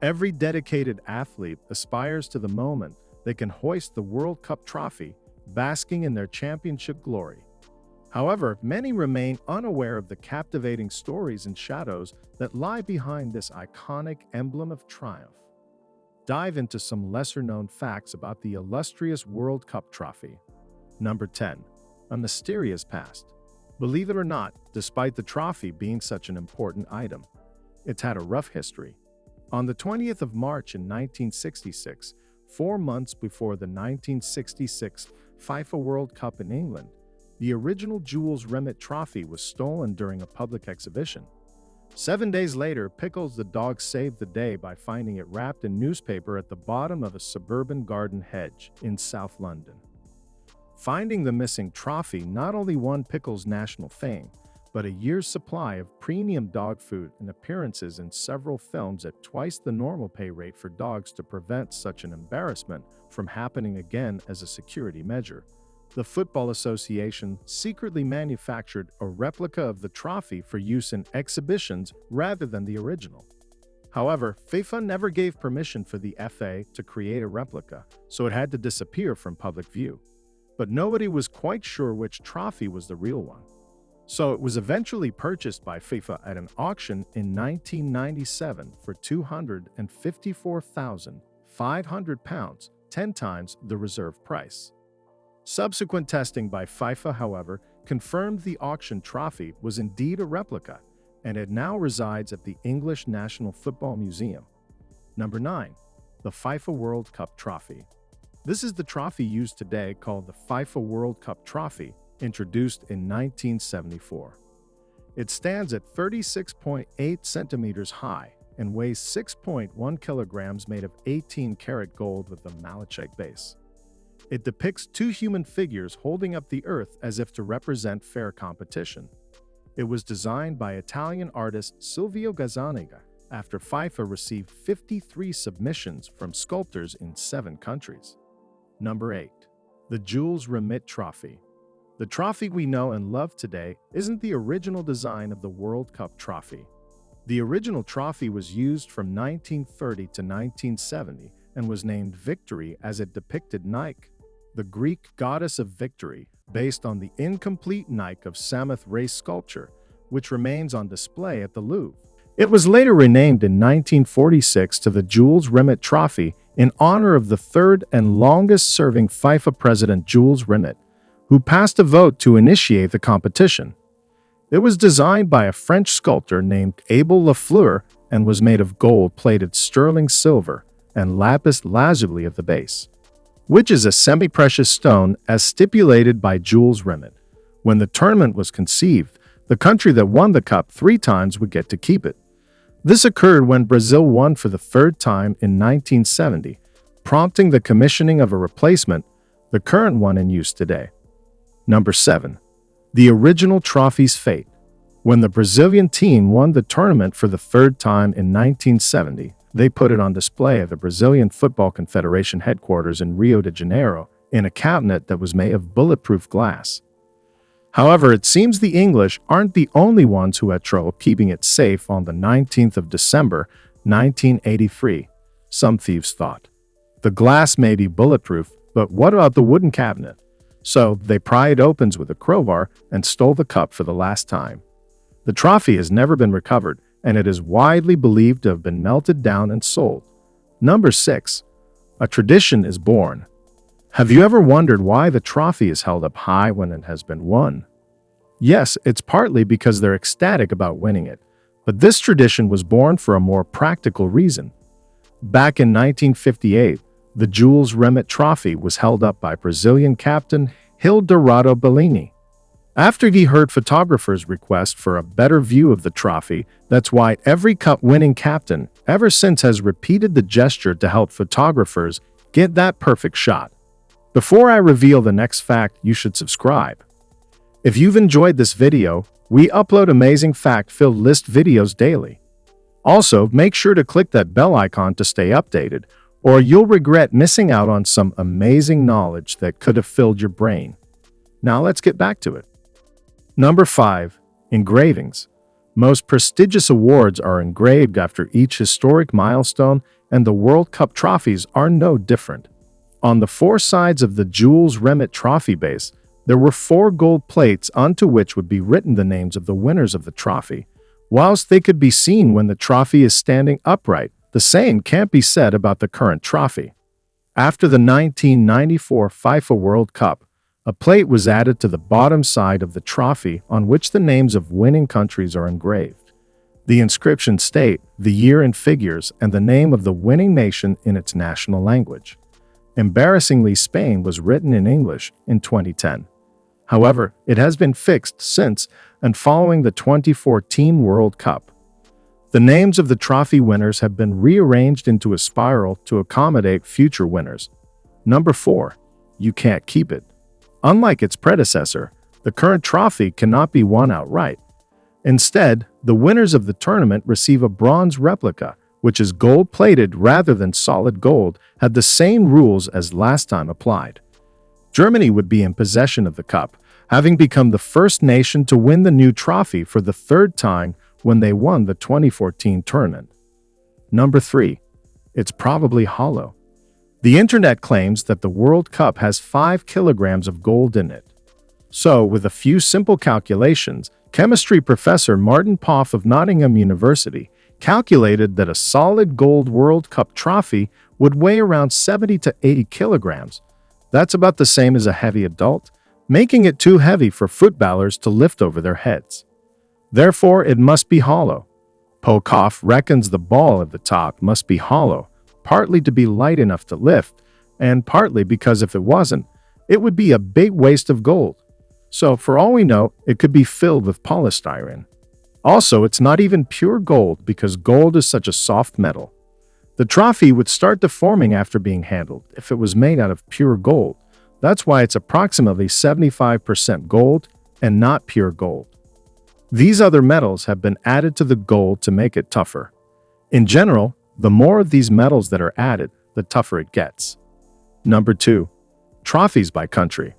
Every dedicated athlete aspires to the moment they can hoist the World Cup trophy, basking in their championship glory. However, many remain unaware of the captivating stories and shadows that lie behind this iconic emblem of triumph. Dive into some lesser-known facts about the illustrious World Cup trophy. Number 10. A mysterious past. Believe it or not, despite the trophy being such an important item, it's had a rough history. On the 20th of March in 1966, 4 months before the 1966 FIFA World Cup in England, the original Jules Rimet trophy was stolen during a public exhibition. 7 days later, Pickles the dog saved the day by finding it wrapped in newspaper at the bottom of a suburban garden hedge in South London. Finding the missing trophy not only won Pickles national fame, but a year's supply of premium dog food and appearances in several films at twice the normal pay rate for dogs to prevent such an embarrassment from happening again as a security measure. The Football Association secretly manufactured a replica of the trophy for use in exhibitions rather than the original. However, FIFA never gave permission for the FA to create a replica, so it had to disappear from public view. But nobody was quite sure which trophy was the real one. So it was eventually purchased by FIFA at an auction in 1997 for £254,500, 10 times the reserve price. Subsequent testing by FIFA, however, confirmed the auction trophy was indeed a replica, and it now resides at the English National Football Museum. Number 9. The FIFA World Cup Trophy. This is the trophy used today called the FIFA World Cup Trophy, introduced in 1974. It stands at 36.8 centimeters high and weighs 6.1 kilograms, made of 18-karat gold with a malachite base. It depicts two human figures holding up the earth as if to represent fair competition. It was designed by Italian artist Silvio Gazzaniga after FIFA received 53 submissions from sculptors in 7 countries. Number 8. The Jules Rimet Trophy. The trophy we know and love today isn't the original design of the World Cup trophy. The original trophy was used from 1930 to 1970 and was named Victory as it depicted Nike, the Greek goddess of victory, based on the incomplete Nike of Samoth race sculpture, which remains on display at the Louvre. It was later renamed in 1946 to the Jules Rimet Trophy in honor of the third and longest-serving FIFA president Jules Rimet, who passed a vote to initiate the competition. It was designed by a French sculptor named Abel Lafleur and was made of gold-plated sterling silver and lapis lazuli at the base, which is a semi-precious stone as stipulated by Jules Rimet. When the tournament was conceived, the country that won the cup 3 times would get to keep it. This occurred when Brazil won for the 3rd time in 1970, prompting the commissioning of a replacement, the current one in use today. Number 7. The original trophy's fate. When the Brazilian team won the tournament for the 3rd time in 1970, they put it on display at the Brazilian Football Confederation headquarters in Rio de Janeiro in a cabinet that was made of bulletproof glass. However, it seems the English aren't the only ones who had trouble keeping it safe on the 19th of December, 1983, some thieves thought. The glass may be bulletproof, but what about the wooden cabinet? So they pried it open with a crowbar and stole the cup for the last time. The trophy has never been recovered, and it is widely believed to have been melted down and sold. Number 6. A tradition is born. Have you ever wondered why the trophy is held up high when it has been won? Yes, it's partly because they're ecstatic about winning it, but this tradition was born for a more practical reason. Back in 1958, the Jules Rimet Trophy was held up by Brazilian captain Hilderodo Bellini. After he heard photographers' request for a better view of the trophy, that's why every cup-winning captain ever since has repeated the gesture to help photographers get that perfect shot. Before I reveal the next fact, you should subscribe. If you've enjoyed this video, we upload amazing fact-filled list videos daily. Also, make sure to click that bell icon to stay updated, or you'll regret missing out on some amazing knowledge that could have filled your brain. Now let's get back to it. Number 5. Engravings. Most prestigious awards are engraved after each historic milestone, and the World Cup trophies are no different. On the four sides of the Jules Remit trophy base, there were four gold plates onto which would be written the names of the winners of the trophy. Whilst they could be seen when the trophy is standing upright, the same can't be said about the current trophy. After the 1994 FIFA World Cup, a plate was added to the bottom side of the trophy on which the names of winning countries are engraved. The inscriptions state the year in figures and the name of the winning nation in its national language. Embarrassingly, Spain was written in English in 2010. However, it has been fixed since and following the 2014 World Cup. The names of the trophy winners have been rearranged into a spiral to accommodate future winners. Number 4. You Can't Keep It. Unlike its predecessor, the current trophy cannot be won outright. Instead, the winners of the tournament receive a bronze replica, which is gold-plated rather than solid gold, had the same rules as last time applied. Germany would be in possession of the cup, having become the first nation to win the new trophy for the third time when they won the 2014 tournament. Number 3. It's probably hollow. The internet claims that the World Cup has 5 kilograms of gold in it. So, with a few simple calculations, chemistry professor Martin Poff of Nottingham University calculated that a solid gold World Cup trophy would weigh around 70 to 80 kilograms. That's about the same as a heavy adult, making it too heavy for footballers to lift over their heads. Therefore, it must be hollow. Pocoff reckons the ball at the top must be hollow, partly to be light enough to lift, and partly because if it wasn't, it would be a big waste of gold. So, for all we know, it could be filled with polystyrene. Also, it's not even pure gold because gold is such a soft metal. The trophy would start deforming after being handled if it was made out of pure gold. That's why it's approximately 75% gold and not pure gold. These other metals have been added to the gold to make it tougher. In general, the more of these metals that are added, the tougher it gets. Number 2. Trophies by country.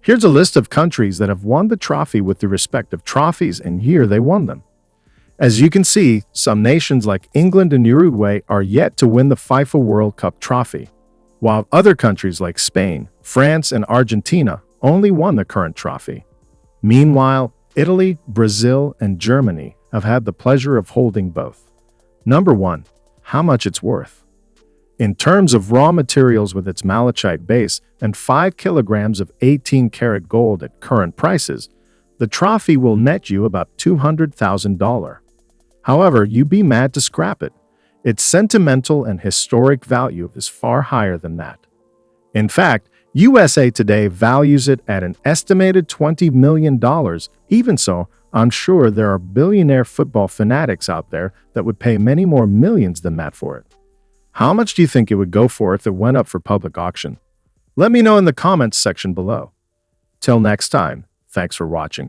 Here's a list of countries that have won the trophy with the respective trophies and year they won them. As you can see, some nations like England and Uruguay are yet to win the FIFA World Cup trophy, while other countries like Spain, France, and Argentina only won the current trophy. Meanwhile, Italy, Brazil, and Germany have had the pleasure of holding both. Number 1. How much it's worth. In terms of raw materials with its malachite base and 5 kilograms of 18-karat gold at current prices, the trophy will net you about $200,000. However, you'd be mad to scrap it. Its sentimental and historic value is far higher than that. In fact, USA Today values it at an estimated $20 million. Even so, I'm sure there are billionaire football fanatics out there that would pay many more millions than that for it. How much do you think it would go for if it went up for public auction? Let me know in the comments section below. Till next time, thanks for watching.